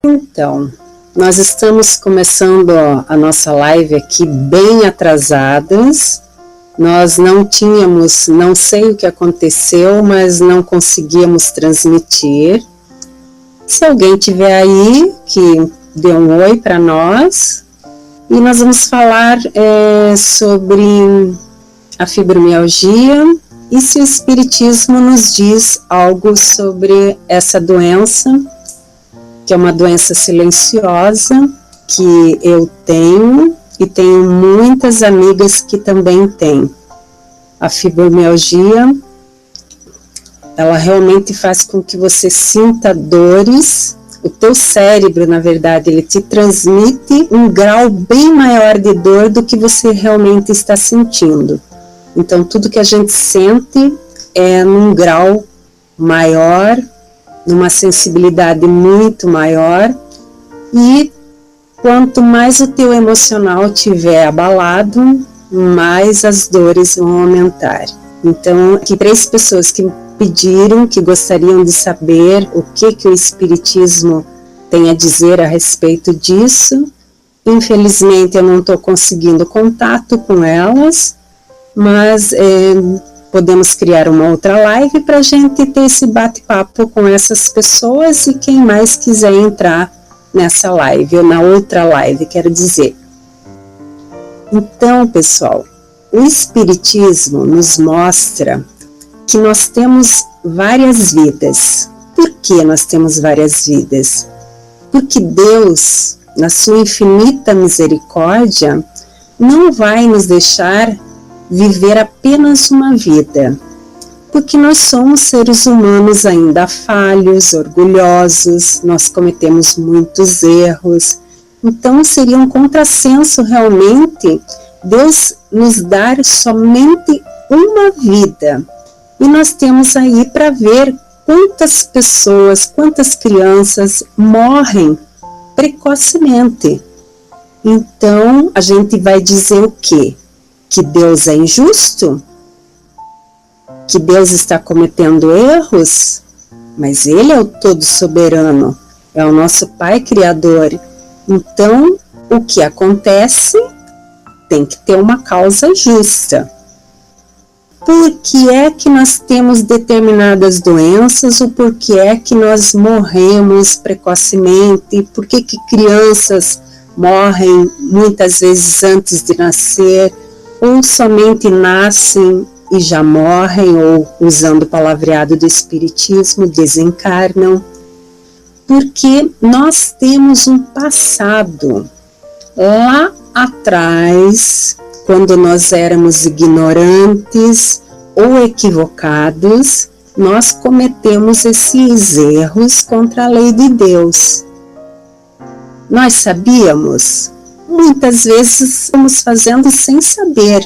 Então, nós estamos começando a nossa live aqui bem atrasadas. Nós não tínhamos, não sei o que aconteceu, mas não conseguíamos transmitir. Se alguém tiver aí, que dê um oi para nós. E nós vamos falar sobre a fibromialgia e se o Espiritismo nos diz algo sobre essa doença, que é uma doença silenciosa, que eu tenho e tenho muitas amigas que também têm. A fibromialgia, ela realmente faz com que você sinta dores. O teu cérebro, na verdade, ele te transmite um grau bem maior de dor do que você realmente está sentindo. Então, tudo que a gente sente é num grau maior, numa sensibilidade muito maior, e quanto mais o teu emocional estiver abalado, mais as dores vão aumentar. Então, aqui 3 pessoas que pediram, que gostariam de saber o que o Espiritismo tem a dizer a respeito disso. Infelizmente, eu não estou conseguindo contato com elas, mas podemos criar uma outra live para a gente ter esse bate-papo com essas pessoas e quem mais quiser entrar nessa live, ou na outra live, quero dizer. Então, pessoal, o Espiritismo nos mostra que nós temos várias vidas. Por que nós temos várias vidas? Porque Deus, na sua infinita misericórdia, não vai nos deixar viver apenas uma vida, porque nós somos seres humanos ainda falhos, orgulhosos, nós cometemos muitos erros. Então seria um contrassenso realmente Deus nos dar somente uma vida. E nós temos aí para ver quantas pessoas, quantas crianças morrem precocemente. Então a gente vai dizer o quê? Que Deus é injusto? Que Deus está cometendo erros? Mas Ele é o todo soberano, é o nosso Pai Criador. Então, o que acontece tem que ter uma causa justa. Por que é que nós temos determinadas doenças, ou por que é que nós morremos precocemente? Por que crianças morrem muitas vezes antes de nascer? Ou somente nascem e já morrem, ou, usando o palavreado do Espiritismo, desencarnam. Porque nós temos um passado. Lá atrás, quando nós éramos ignorantes ou equivocados, nós cometemos esses erros contra a lei de Deus. Nós sabíamos? Muitas vezes estamos fazendo sem saber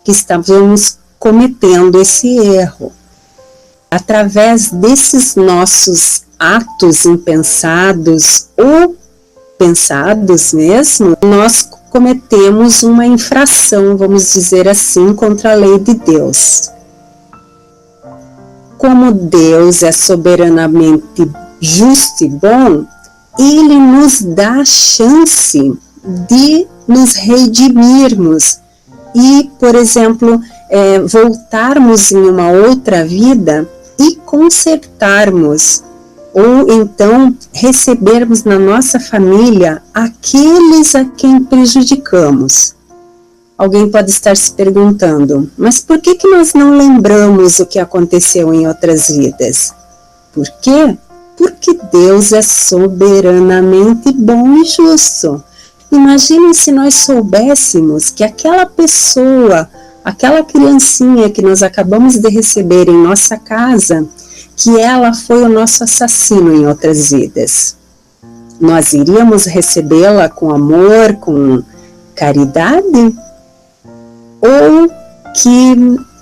que estávamos cometendo esse erro. Através desses nossos atos impensados ou pensados mesmo, nós cometemos uma infração, vamos dizer assim, contra a lei de Deus. Como Deus é soberanamente justo e bom, Ele nos dá a chance de nos redimirmos e, por exemplo, voltarmos em uma outra vida e consertarmos, ou então recebermos na nossa família aqueles a quem prejudicamos. Alguém pode estar se perguntando, mas por que nós não lembramos o que aconteceu em outras vidas? Por quê? Porque Deus é soberanamente bom e justo. Imaginem se nós soubéssemos que aquela pessoa, aquela criancinha que nós acabamos de receber em nossa casa, que ela foi o nosso assassino em outras vidas. Nós iríamos recebê-la com amor, com caridade? Ou que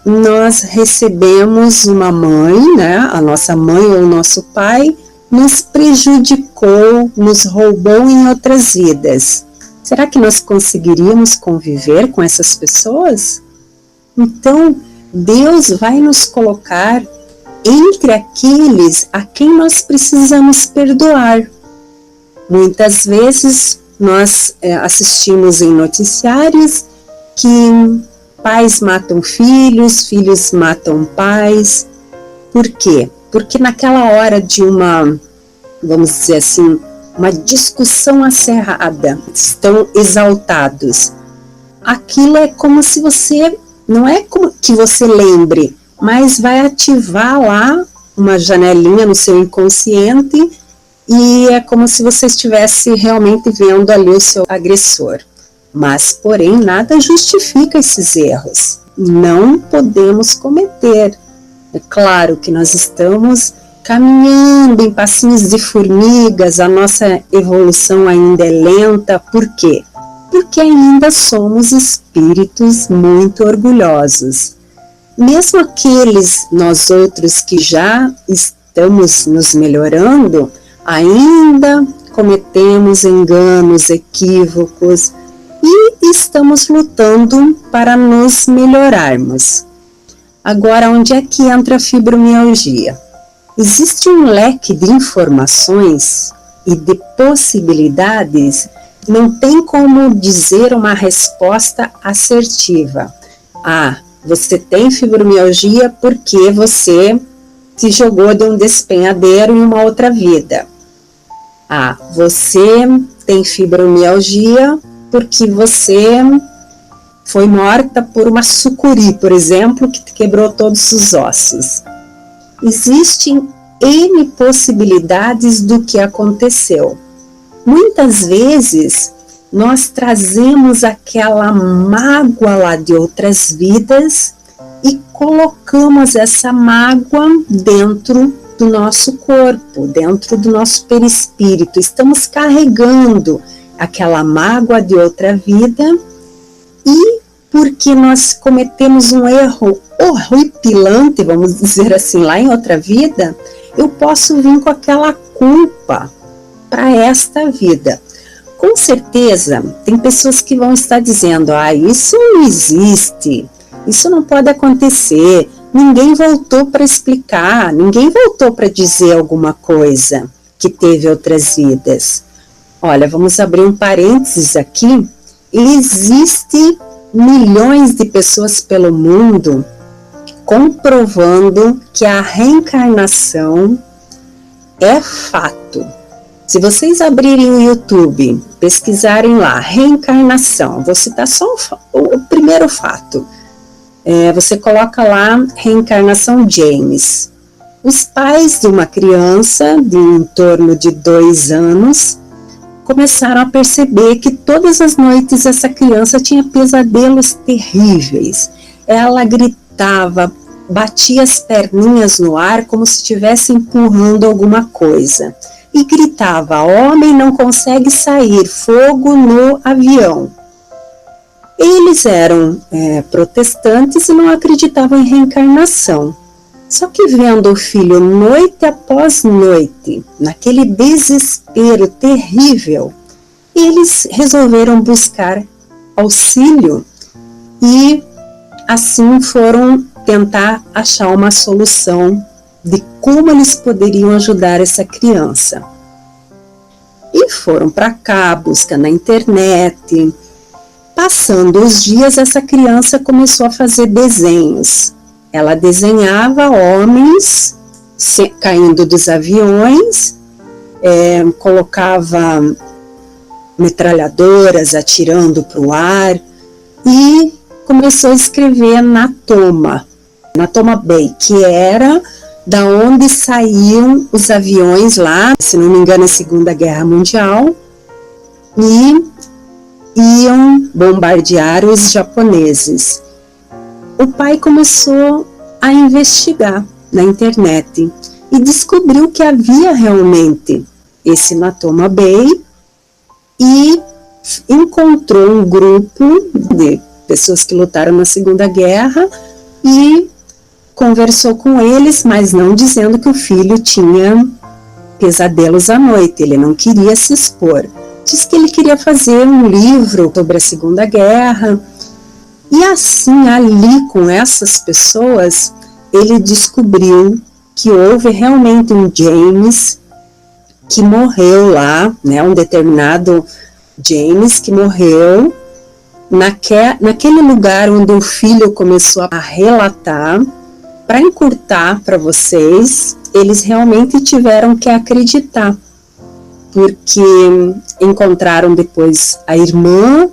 nós recebemos uma mãe, né, a nossa mãe ou o nosso pai, nos prejudicou, nos roubou em outras vidas? Será que nós conseguiríamos conviver com essas pessoas? Então, Deus vai nos colocar entre aqueles a quem nós precisamos perdoar. Muitas vezes nós assistimos em noticiários que pais matam filhos, filhos matam pais. Por quê? Porque naquela hora de uma, vamos dizer assim, uma discussão acirrada, estão exaltados. Aquilo é como se você, não é como que você lembre, mas vai ativar lá uma janelinha no seu inconsciente e é como se você estivesse realmente vendo ali o seu agressor. Mas, porém, nada justifica esses erros. Não podemos cometer. É claro que nós estamos caminhando em passinhos de formigas, a nossa evolução ainda é lenta. Por quê? Porque ainda somos espíritos muito orgulhosos. Mesmo aqueles, nós outros que já estamos nos melhorando, ainda cometemos enganos, equívocos e estamos lutando para nos melhorarmos. Agora, onde é que entra a fibromialgia? Existe um leque de informações e de possibilidades, não tem como dizer uma resposta assertiva. Ah, você tem fibromialgia porque você se jogou de um despenhadeiro em uma outra vida. Ah, você tem fibromialgia porque você foi morta por uma sucuri, por exemplo, que quebrou todos os ossos. Existem N possibilidades do que aconteceu. Muitas vezes, nós trazemos aquela mágoa lá de outras vidas e colocamos essa mágoa dentro do nosso corpo, dentro do nosso perispírito. Estamos carregando aquela mágoa de outra vida e porque nós cometemos um erro horripilante, vamos dizer assim, lá em outra vida, eu posso vir com aquela culpa para esta vida. Com certeza, tem pessoas que vão estar dizendo, isso não existe, isso não pode acontecer, ninguém voltou para explicar, ninguém voltou para dizer alguma coisa que teve outras vidas. Olha, vamos abrir um parênteses aqui, existe milhões de pessoas pelo mundo comprovando que a reencarnação é fato. Se vocês abrirem o YouTube, pesquisarem lá, reencarnação, vou citar só o primeiro fato. Você coloca lá, reencarnação James. Os pais de uma criança de em torno de 2 anos começaram a perceber que todas as noites essa criança tinha pesadelos terríveis. Ela gritava, batia as perninhas no ar como se estivesse empurrando alguma coisa. E gritava, homem não consegue sair, fogo no avião. Eles eram protestantes e não acreditavam em reencarnação. Só que vendo o filho noite após noite, naquele desespero terrível, eles resolveram buscar auxílio e assim foram tentar achar uma solução de como eles poderiam ajudar essa criança. E foram para cá, busca na internet. Passando os dias, essa criança começou a fazer desenhos. Ela desenhava homens caindo dos aviões, colocava metralhadoras atirando para o ar e começou a escrever na Toma Bay, que era da onde saíam os aviões lá, se não me engano, na Segunda Guerra Mundial, e iam bombardear os japoneses. O pai começou a investigar na internet e descobriu que havia realmente esse Natoma Bay e encontrou um grupo de pessoas que lutaram na Segunda Guerra e conversou com eles, mas não dizendo que o filho tinha pesadelos à noite, ele não queria se expor. Diz que ele queria fazer um livro sobre a Segunda Guerra. E assim, ali com essas pessoas, ele descobriu que houve realmente um James que morreu lá, né, um determinado James que morreu naquele lugar onde o filho começou a relatar. Para encurtar para vocês, eles realmente tiveram que acreditar, porque encontraram depois a irmã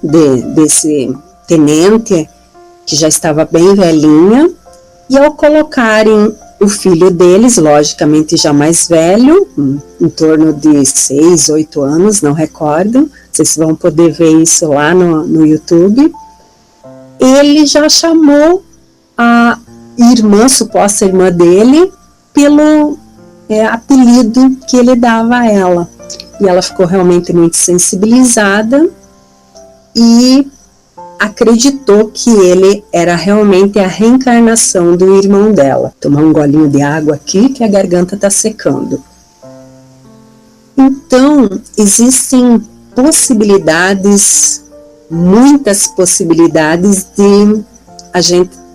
desse tenente, que já estava bem velhinha, e ao colocarem o filho deles, logicamente já mais velho, em torno de 6, 8 anos, não recordo, vocês vão poder ver isso lá no YouTube, ele já chamou a irmã, suposta irmã dele, pelo apelido que ele dava a ela. E ela ficou realmente muito sensibilizada e acreditou que ele era realmente a reencarnação do irmão dela. Tomar um golinho de água aqui que a garganta está secando. Então, existem possibilidades, muitas possibilidades de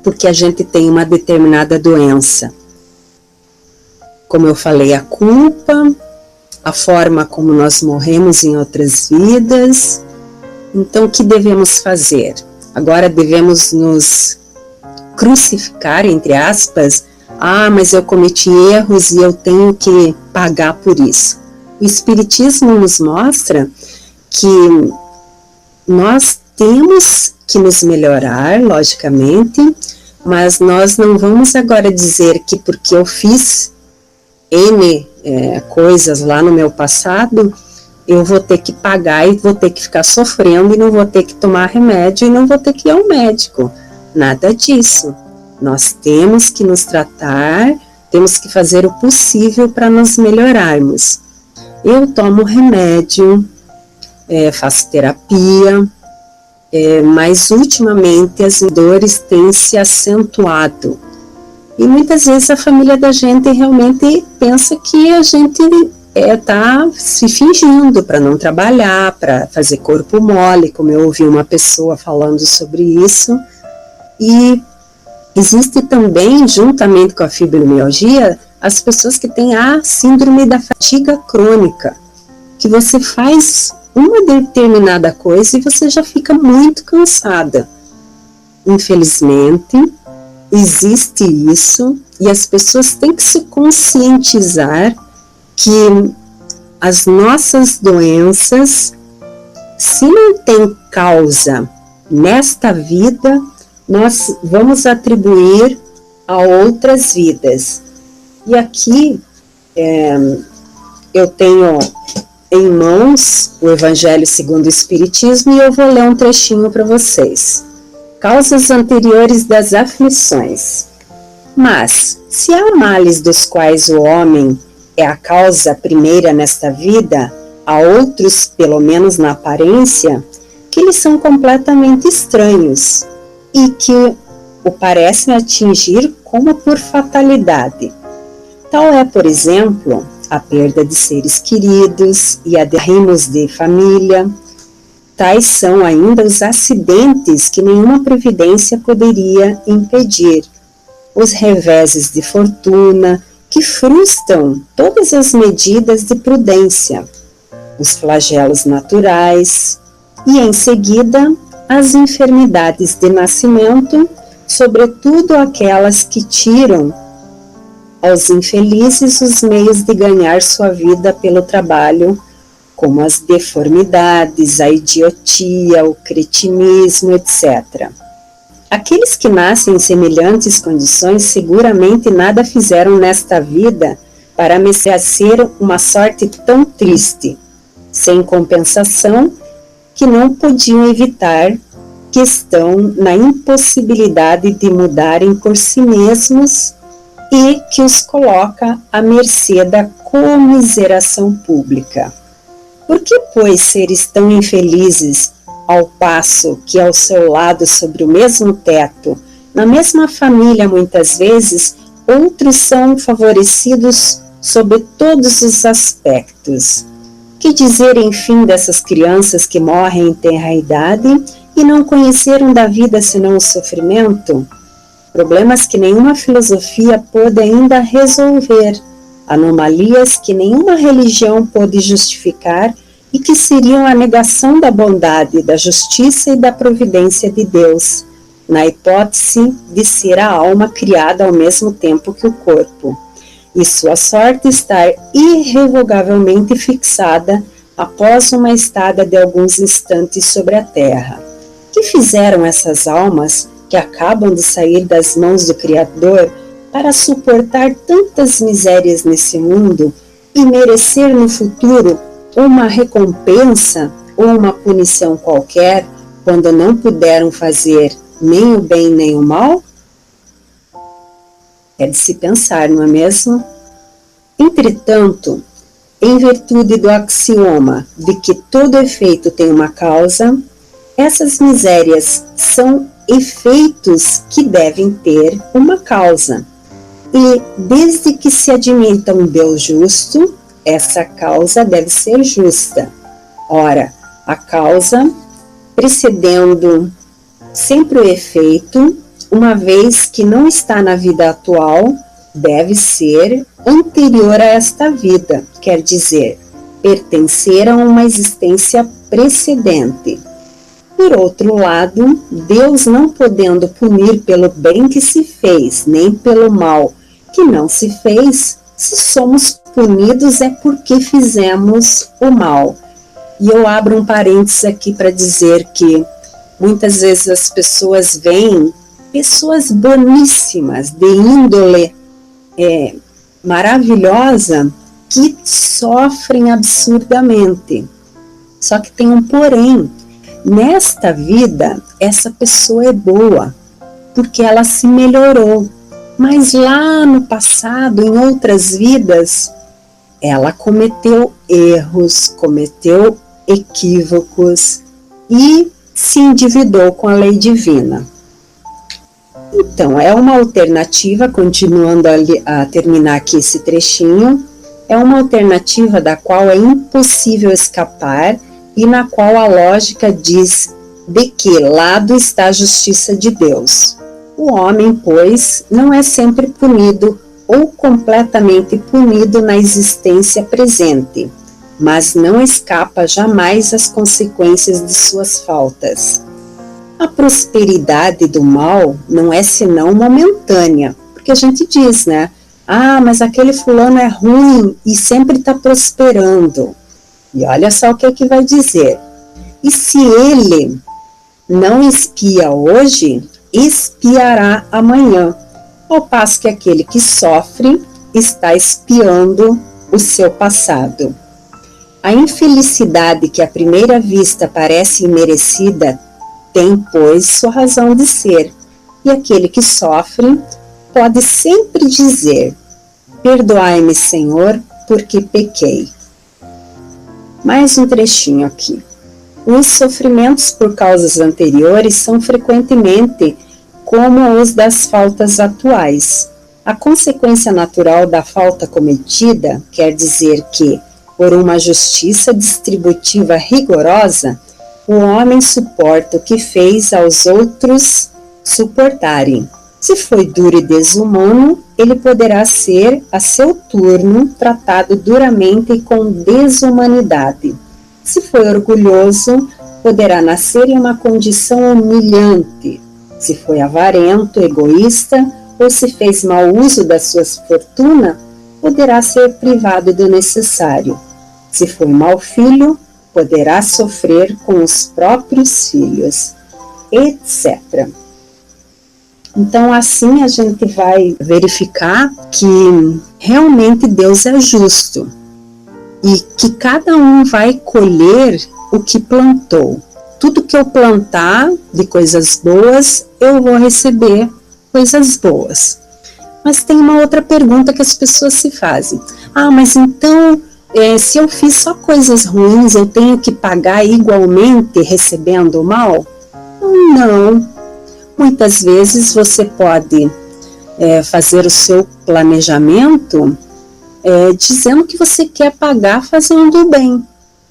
porque a gente tem uma determinada doença. Como eu falei, a culpa, a forma como nós morremos em outras vidas. Então, o que devemos fazer? Agora devemos nos crucificar, entre aspas, mas eu cometi erros e eu tenho que pagar por isso. O Espiritismo nos mostra que nós temos que nos melhorar, logicamente, mas nós não vamos agora dizer que porque eu fiz N coisas lá no meu passado, eu vou ter que pagar e vou ter que ficar sofrendo e não vou ter que tomar remédio e não vou ter que ir ao médico. Nada disso. Nós temos que nos tratar, temos que fazer o possível para nos melhorarmos. Eu tomo remédio, faço terapia, mas ultimamente as dores têm se acentuado. E muitas vezes a família da gente realmente pensa que a gente está se fingindo para não trabalhar, para fazer corpo mole, como eu ouvi uma pessoa falando sobre isso. E existe também, juntamente com a fibromialgia, as pessoas que têm a síndrome da fadiga crônica, que você faz uma determinada coisa e você já fica muito cansada. Infelizmente, existe isso e as pessoas têm que se conscientizar que as nossas doenças, se não tem causa nesta vida, nós vamos atribuir a outras vidas. E aqui eu tenho em mãos o Evangelho segundo o Espiritismo e eu vou ler um trechinho para vocês. Causas anteriores das aflições. Mas, se há males dos quais o homem é a causa primeira nesta vida, há outros, pelo menos na aparência, que lhe são completamente estranhos e que o parecem atingir como por fatalidade. Tal é, por exemplo, a perda de seres queridos e a derrimos de família. Tais são ainda os acidentes que nenhuma previdência poderia impedir, os reveses de fortuna que frustram todas as medidas de prudência, os flagelos naturais e, em seguida, as enfermidades de nascimento, sobretudo aquelas que tiram aos infelizes os meios de ganhar sua vida pelo trabalho, como as deformidades, a idiotia, o cretinismo, etc. Aqueles que nascem em semelhantes condições seguramente nada fizeram nesta vida para merecer uma sorte tão triste, sem compensação, que não podiam evitar que estão na impossibilidade de mudarem por si mesmos e que os coloca à mercê da comiseração pública. Por que, pois, seres tão infelizes, ao passo que ao seu lado, sobre o mesmo teto, na mesma família muitas vezes, outros são favorecidos sob todos os aspectos? Que dizer, enfim, dessas crianças que morrem em tenra idade e não conheceram da vida senão o sofrimento? Problemas que nenhuma filosofia pôde ainda resolver, anomalias que nenhuma religião pôde justificar e que seriam a negação da bondade, da justiça e da providência de Deus, na hipótese de ser a alma criada ao mesmo tempo que o corpo, e sua sorte estar irrevogavelmente fixada após uma estada de alguns instantes sobre a terra. Que fizeram essas almas que acabam de sair das mãos do Criador para suportar tantas misérias nesse mundo e merecer no futuro uma recompensa ou uma punição qualquer quando não puderam fazer nem o bem nem o mal? É de se pensar, não é mesmo? Entretanto, em virtude do axioma de que todo efeito tem uma causa, essas misérias são efeitos que devem ter uma causa. E desde que se admita um Deus justo, essa causa deve ser justa. Ora, a causa precedendo sempre o efeito, uma vez que não está na vida atual, deve ser anterior a esta vida, quer dizer, pertencer a uma existência precedente. Por outro lado, Deus não podendo punir pelo bem que se fez, nem pelo mal que não se fez, se somos punidos é porque fizemos o mal. E eu abro um parênteses aqui para dizer que muitas vezes as pessoas veem pessoas boníssimas, de índole maravilhosa, que sofrem absurdamente. Só que tem um porém. Nesta vida, essa pessoa é boa, porque ela se melhorou. Mas lá no passado, em outras vidas, ela cometeu erros, cometeu equívocos e se endividou com a lei divina. Então, é uma alternativa, continuando a terminar aqui esse trechinho, é uma alternativa da qual é impossível escapar e na qual a lógica diz de que lado está a justiça de Deus. O homem, pois, não é sempre punido ou completamente punido na existência presente, mas não escapa jamais às consequências de suas faltas. A prosperidade do mal não é senão momentânea, porque a gente diz, né? Ah, mas aquele fulano é ruim e sempre está prosperando. E olha só o que vai dizer. E se ele não espia hoje, espiará amanhã, ao passo que aquele que sofre está espiando o seu passado. A infelicidade que à primeira vista parece imerecida tem, pois, sua razão de ser, e aquele que sofre pode sempre dizer: perdoai-me, Senhor, porque pequei. Mais um trechinho aqui. Os sofrimentos por causas anteriores são frequentemente como os das faltas atuais. A consequência natural da falta cometida quer dizer que, por uma justiça distributiva rigorosa, o homem suporta o que fez aos outros suportarem. Se foi duro e desumano, ele poderá ser, a seu turno, tratado duramente e com desumanidade. Se foi orgulhoso, poderá nascer em uma condição humilhante. Se foi avarento, egoísta, ou se fez mau uso da sua fortuna, poderá ser privado do necessário. Se foi mau filho, poderá sofrer com os próprios filhos, etc. Então, assim a gente vai verificar que realmente Deus é justo e que cada um vai colher o que plantou. Tudo que eu plantar de coisas boas, eu vou receber coisas boas. Mas tem uma outra pergunta que as pessoas se fazem. Ah, mas então, se eu fiz só coisas ruins, eu tenho que pagar igualmente recebendo o mal? Não. Muitas vezes você pode fazer o seu planejamento dizendo que você quer pagar fazendo o bem.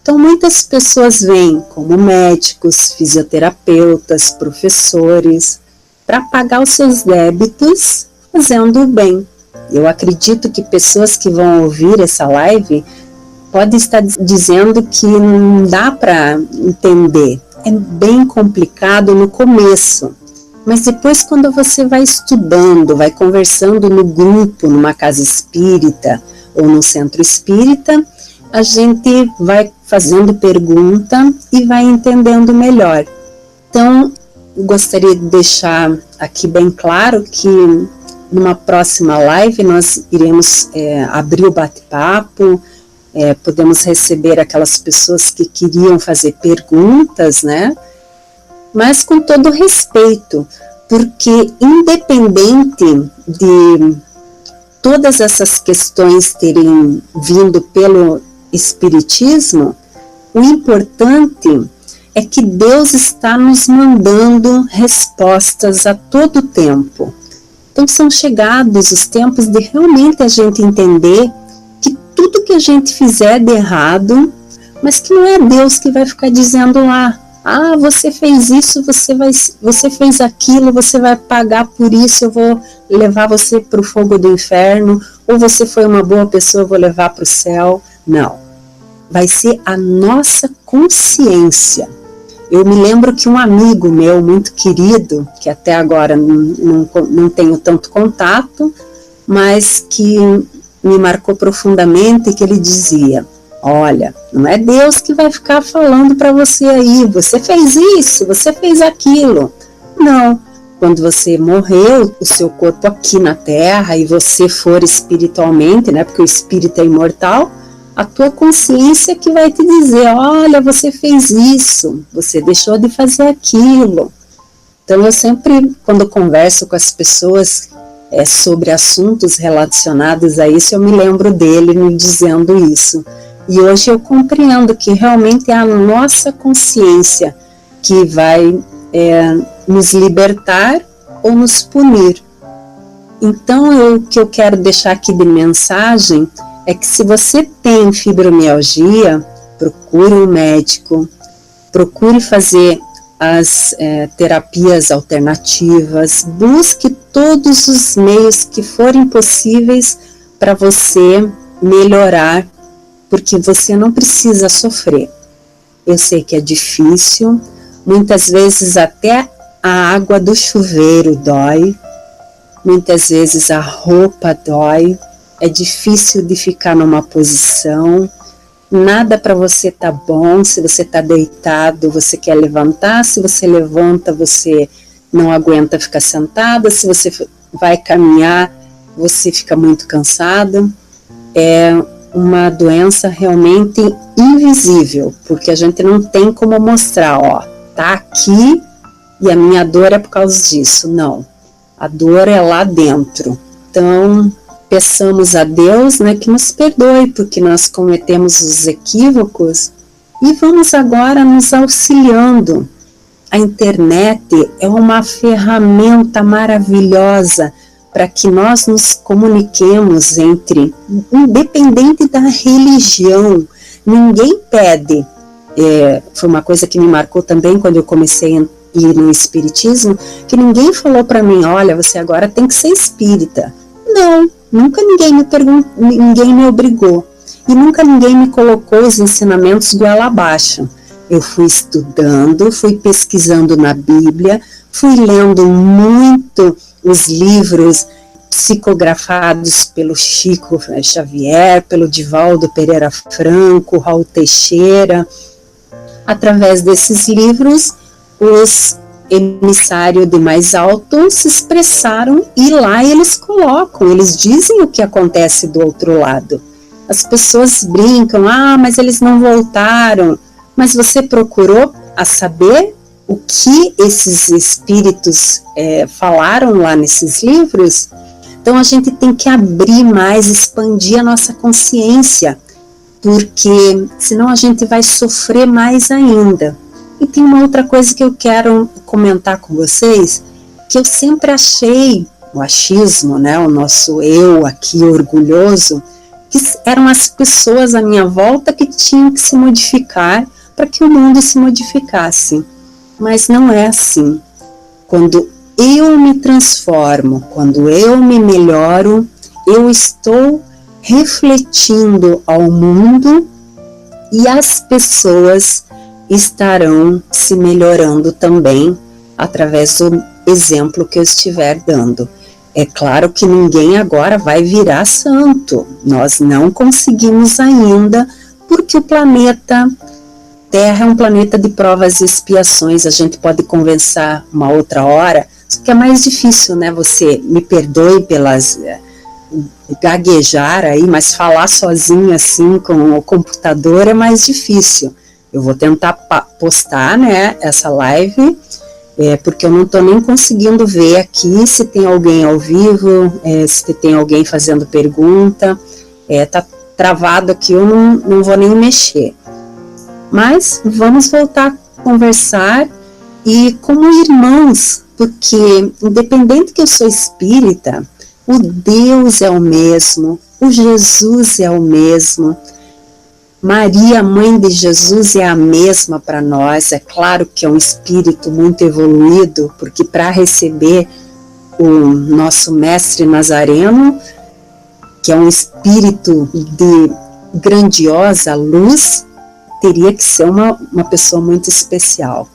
Então, muitas pessoas vêm como médicos, fisioterapeutas, professores, para pagar os seus débitos fazendo o bem. Eu acredito que pessoas que vão ouvir essa live podem estar dizendo que não dá para entender. É bem complicado no começo, mas depois, quando você vai estudando, vai conversando no grupo, numa casa espírita ou no centro espírita, a gente vai fazendo pergunta e vai entendendo melhor. Então, eu gostaria de deixar aqui bem claro que numa próxima live nós iremos abrir o bate-papo, podemos receber aquelas pessoas que queriam fazer perguntas, né? Mas com todo respeito, porque independente de todas essas questões terem vindo pelo Espiritismo, o importante é que Deus está nos mandando respostas a todo tempo. Então são chegados os tempos de realmente a gente entender que tudo que a gente fizer de errado, mas que não é Deus que vai ficar dizendo lá, ah, você fez isso, você fez aquilo, você vai pagar por isso, eu vou levar você para o fogo do inferno, ou você foi uma boa pessoa, eu vou levar para o céu. Não, vai ser a nossa consciência. Eu me lembro que um amigo meu muito querido, que até agora não tenho tanto contato, mas que me marcou profundamente, que ele dizia, olha, não é Deus que vai ficar falando para você aí, você fez isso, você fez aquilo. Não, quando você morreu, o seu corpo aqui na Terra, e você for espiritualmente, né, porque o espírito é imortal, a tua consciência que vai te dizer, olha, você fez isso, você deixou de fazer aquilo. Então eu sempre, quando converso com as pessoas sobre assuntos relacionados a isso, eu me lembro dele me dizendo isso. E hoje eu compreendo que realmente é a nossa consciência que vai nos libertar ou nos punir. Então o que eu quero deixar aqui de mensagem é que se você tem fibromialgia, procure um médico, procure fazer as terapias alternativas, busque todos os meios que forem possíveis para você melhorar, porque você não precisa sofrer. Eu sei que é difícil, muitas vezes até a água do chuveiro dói, muitas vezes a roupa dói, é difícil de ficar numa posição, nada para você tá bom, se você tá deitado, você quer levantar, se você levanta, você não aguenta ficar sentada, se você vai caminhar, você fica muito cansado. É uma doença realmente invisível, porque a gente não tem como mostrar, ó, tá aqui e a minha dor é por causa disso. Não, a dor é lá dentro. Então, peçamos a Deus, né, que nos perdoe, porque nós cometemos os equívocos, e vamos agora nos auxiliando. A internet é uma ferramenta maravilhosa para que nós nos comuniquemos independente da religião. Ninguém pede. Foi uma coisa que me marcou também quando eu comecei a ir no espiritismo, que ninguém falou para mim, olha, você agora tem que ser espírita. Não, nunca ninguém me obrigou. E nunca ninguém me colocou os ensinamentos goela abaixo. Eu fui estudando, fui pesquisando na Bíblia, fui lendo muito os livros psicografados pelo Chico Xavier, pelo Divaldo Pereira Franco, Raul Teixeira. Através desses livros, os emissários de mais alto se expressaram e lá eles colocam, eles dizem o que acontece do outro lado. As pessoas brincam, mas eles não voltaram. Mas você procurou a saber o que esses espíritos falaram lá nesses livros? Então a gente tem que abrir mais, expandir a nossa consciência, porque senão a gente vai sofrer mais ainda. E tem uma outra coisa que eu quero comentar com vocês, que eu sempre achei, o achismo, né, o nosso eu aqui orgulhoso, que eram as pessoas à minha volta que tinham que se modificar para que o mundo se modificasse. Mas não é assim. Quando eu me transformo, quando eu me melhoro, eu estou refletindo ao mundo e as pessoas estarão se melhorando também através do exemplo que eu estiver dando. É claro que ninguém agora vai virar santo, nós não conseguimos ainda, porque o planeta Terra é um planeta de provas e expiações. A gente pode conversar uma outra hora, só que é mais difícil, né? Você me perdoe pelas gaguejar aí, mas falar sozinho assim com o computador é mais difícil. Eu vou tentar postar, né, essa live, porque eu não estou nem conseguindo ver aqui se tem alguém ao vivo, se tem alguém fazendo pergunta. Tá travado aqui, eu não vou nem mexer. Mas vamos voltar a conversar e como irmãos, porque independente que eu sou espírita, o Deus é o mesmo, o Jesus é o mesmo, Maria, mãe de Jesus, é a mesma para nós. É claro que é um espírito muito evoluído, porque para receber o nosso mestre Nazareno, que é um espírito de grandiosa luz, teria que ser uma pessoa muito especial.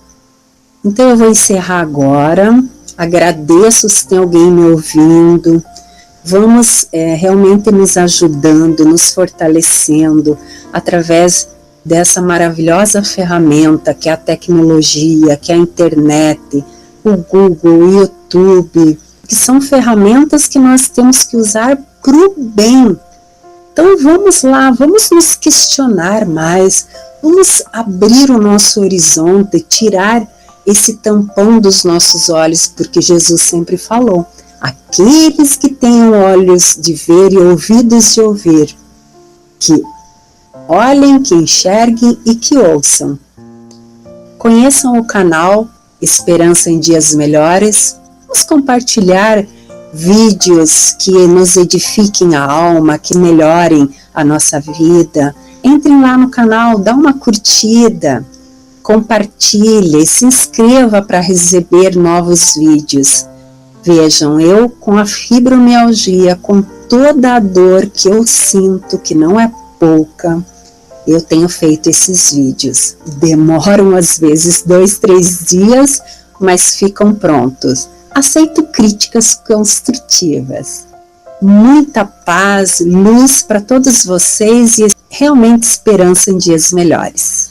Então eu vou encerrar agora, agradeço se tem alguém me ouvindo, vamos realmente nos ajudando, nos fortalecendo através dessa maravilhosa ferramenta que é a tecnologia, que é a internet, o Google, o YouTube, que são ferramentas que nós temos que usar para o bem. Então vamos lá, vamos nos questionar mais, vamos abrir o nosso horizonte, tirar esse tampão dos nossos olhos, porque Jesus sempre falou, aqueles que tenham olhos de ver e ouvidos de ouvir, que olhem, que enxerguem e que ouçam. Conheçam o canal Esperança em Dias Melhores, vamos compartilhar vídeos que nos edifiquem a alma, que melhorem a nossa vida. Entrem lá no canal, dá uma curtida, compartilhe, se inscreva para receber novos vídeos. Vejam, eu com a fibromialgia, com toda a dor que eu sinto, que não é pouca, eu tenho feito esses vídeos. Demoram às vezes 2, 3 dias, mas ficam prontos. Aceito críticas construtivas. Muita paz, luz para todos vocês e realmente esperança em dias melhores.